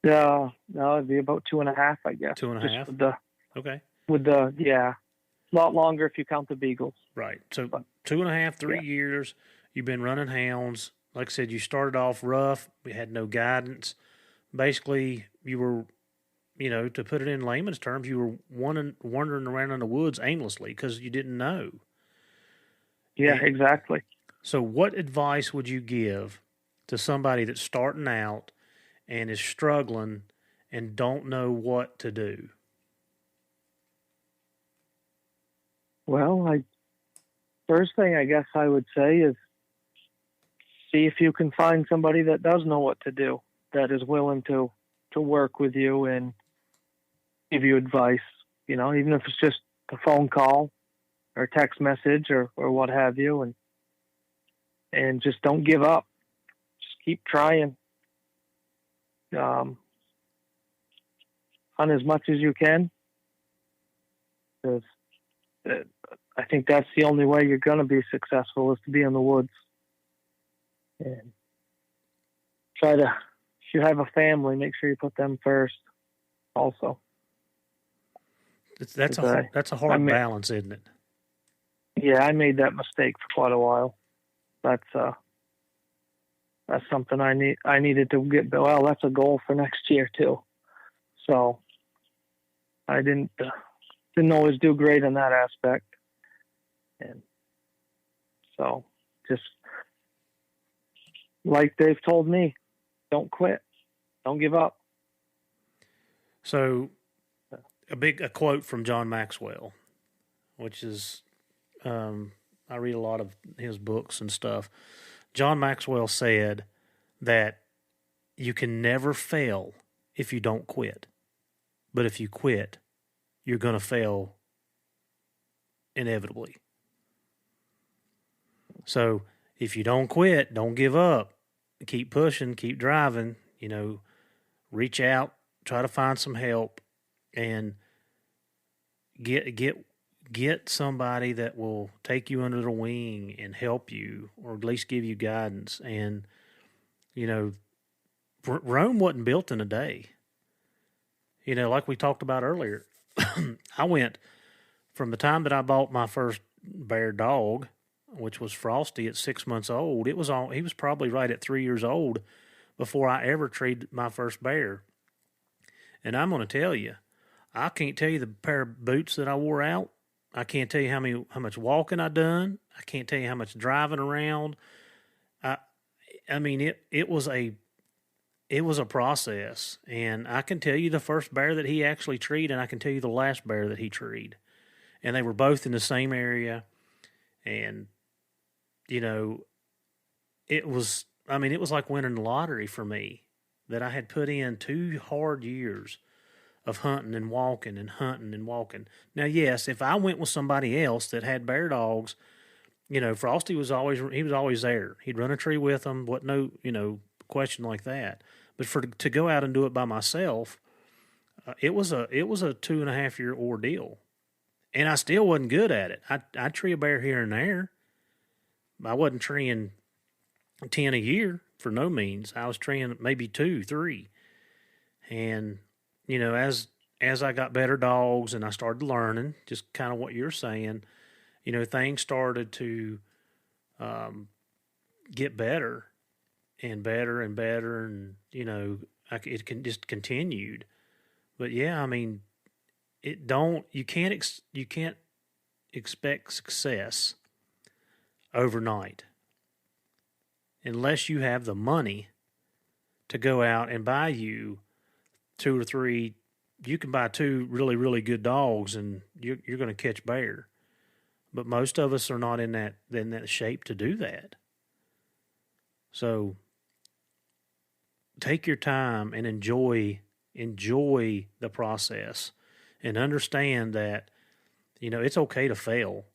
Yeah, no, it'd be about 2.5, I guess. 2.5. Okay. A lot longer if you count the beagles. Right. So 2.5, 3 years. You've been running hounds. Like I said, you started off rough. We had no guidance. Basically, you were, to put it in layman's terms, you were wandering around in the woods aimlessly because you didn't know. Yeah, exactly. So what advice would you give to somebody that's starting out and is struggling and don't know what to do? Well, first thing I guess I would say is see if you can find somebody that does know what to do, that is willing to work with you and give you advice, even if it's just a phone call or text message or what have you, and just don't give up. Just keep trying. Hunt as much as you can, because I think that's the only way you're going to be successful is to be in the woods. And if you have a family, make sure you put them first also. That's a hard balance, isn't it? Yeah, I made that mistake for quite a while. That's something I needed to get. Well, that's a goal for next year too. So I didn't always do great in that aspect, and so just like they've told me, don't quit, don't give up. So a quote from John Maxwell, which is I read a lot of his books and stuff. John Maxwell said that you can never fail if you don't quit. But if you quit, you're going to fail inevitably. So if you don't quit, don't give up. Keep pushing, keep driving, reach out, try to find some help, and get somebody that will take you under their wing and help you, or at least give you guidance. And, Rome wasn't built in a day. Like we talked about earlier, I went from the time that I bought my first bear dog, which was Frosty at 6 months old. He was probably right at 3 years old before I ever treed my first bear. And I'm going to tell you, I can't tell you the pair of boots that I wore out. I can't tell you how much walking I done. I can't tell you how much driving around. I mean, it was a process, and I can tell you the first bear that he actually treed, and I can tell you the last bear that he treed, and they were both in the same area, and it was like winning the lottery for me, that I had put in 2 hard years of hunting and walking and hunting and walking. Now, yes, if I went with somebody else that had bear dogs, Frosty was always there. He'd run a tree with them. Wasn't no, question like that. But to go out and do it by myself, it was a 2.5 year ordeal, and I still wasn't good at it. I'd tree a bear here and there. I wasn't treeing 10 a year for no means. I was treeing maybe 2, 3, and as I got better dogs and I started learning, just kind of what you're saying, things started to get better and better and better, and it can just continued. But yeah, I mean, you can't expect success overnight unless you have the money to go out and buy you 2 or 3. You can buy 2 really, really good dogs, and you're going to catch bear. But most of us are not in that shape to do that. So take your time and enjoy the process, and understand that it's okay to fail.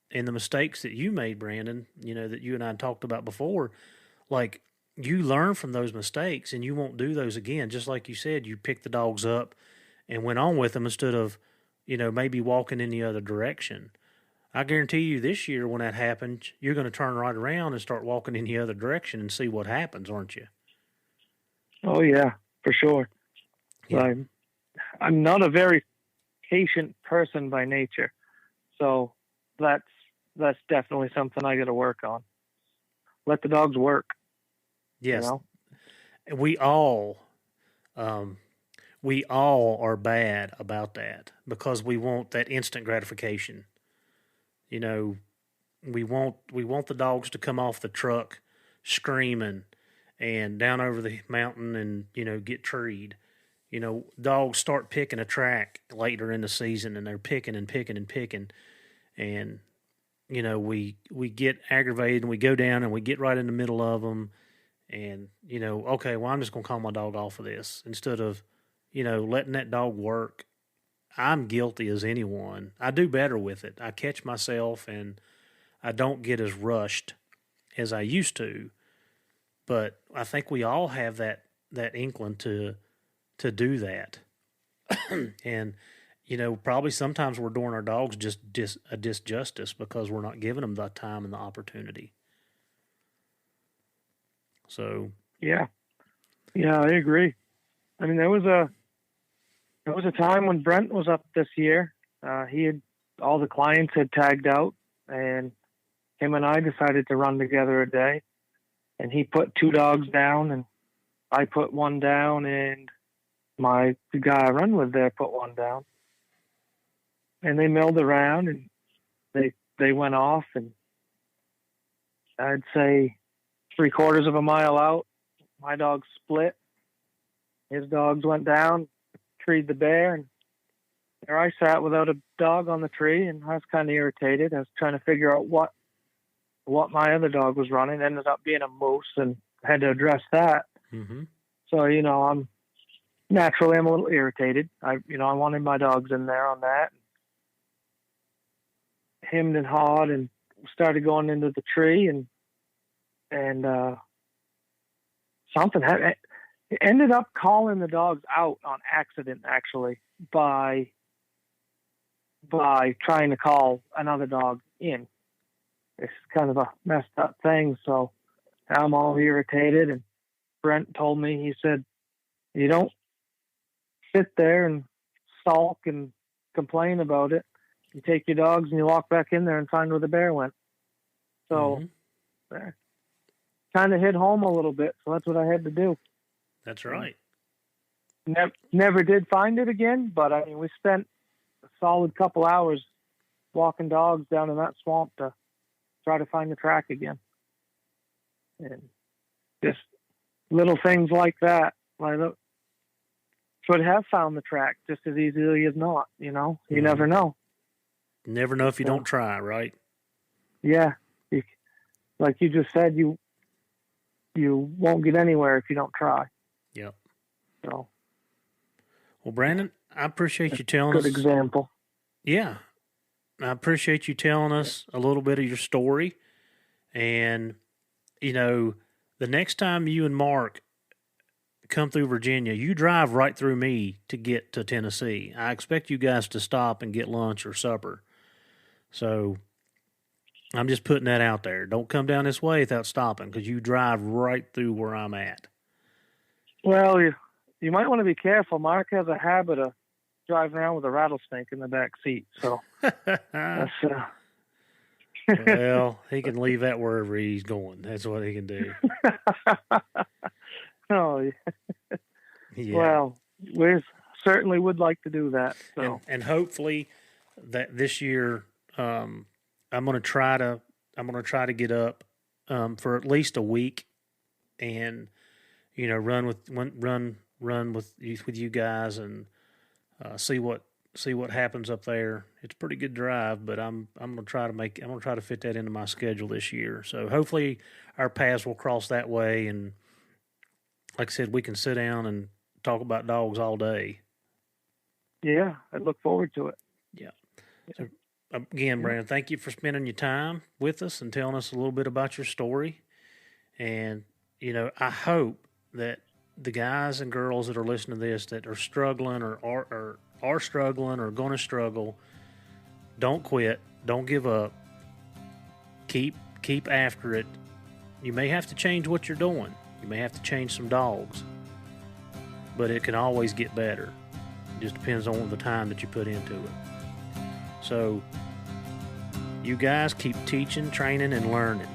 And the mistakes that you made, Brandon, that you and I talked about before, like, you learn from those mistakes and you won't do those again. Just like you said, you picked the dogs up and went on with them instead of, maybe walking in the other direction. I guarantee you this year when that happens, you're going to turn right around and start walking in the other direction and see what happens, aren't you? Oh, yeah, for sure. Yeah. I'm not a very patient person by nature, so that's definitely something I got to work on. Let the dogs work. Yes. We all are bad about that because we want that instant gratification. We want the dogs to come off the truck screaming and down over the mountain and, get treed. Dogs start picking a track later in the season, and they're picking and picking and picking. And, we get aggravated and we go down and we get right in the middle of them. And, okay, well, I'm just going to call my dog off of this instead of, letting that dog work. I'm guilty as anyone. I do better with it. I catch myself and I don't get as rushed as I used to. But I think we all have that inkling to do that. And, probably sometimes we're doing our dogs just a disjustice because we're not giving them the time and the opportunity. So. Yeah, I agree. I mean, there was a time when Brent was up this year. All the clients had tagged out, and him and I decided to run together a day. And he put 2 dogs down, and I put 1 down, and the guy I run with there put 1 down. And they milled around, and they went off, and I'd say 3/4 of a mile out, my dogs split. His dogs went down, treed the bear, and there I sat without a dog on the tree, and I was kind of irritated. I was trying to figure out what my other dog was running. It ended up being a moose, and I had to address that. Mm-hmm. So, I'm a little irritated. I wanted my dogs in there on that. Hemmed and hawed and started going into the tree, and something happened. It ended up calling the dogs out on accident, actually, by trying to call another dog in. It's kind of a messed up thing. So I'm all irritated, and Brent told me, he said, you don't sit there and sulk and complain about it. You take your dogs and you walk back in there and find where the bear went. So kind of hit home a little bit. So that's what I had to do. That's right. Never did find it again, but I mean, we spent a solid couple hours walking dogs down in that swamp to try to find the track again. And just little things like that, could have found the track just as easily as not, you know? You never know. Never know if you don't try, right? Yeah. Like you just said, you won't get anywhere if you don't try. Yep. So. Well, Brandon, I appreciate you telling us. Good example. Yeah. I appreciate you telling us a little bit of your story. And, you know, the next time you and Mark come through Virginia, you drive right through me to get to Tennessee. I expect you guys to stop and get lunch or supper. So I'm just putting that out there. Don't come down this way without stopping, because you drive right through where I'm at. Well, you might want to be careful. Mark has a habit of driving around with a rattlesnake in the back seat. So that's, well, he can leave that wherever he's going. That's what he can do. Oh, yeah. Well, we certainly would like to do that. So. And hopefully that this year, I'm going to try to get up for at least a week, and you know, run with you guys, and see what happens up there. It's a pretty good drive, but I'm going to try to fit that into my schedule this year. So hopefully our paths will cross that way, and like I said, we can sit down and talk about dogs all day. Yeah, I look forward to it. Yeah. So again, Brandon, thank you for spending your time with us and telling us a little bit about your story. And, you know, I hope that the guys and girls that are listening to this that are struggling or are struggling or going to struggle, don't quit. Don't give up. Keep after it. You may have to change what you're doing. You may have to change some dogs, but it can always get better. It just depends on the time that you put into it. So you guys keep teaching, training, and learning.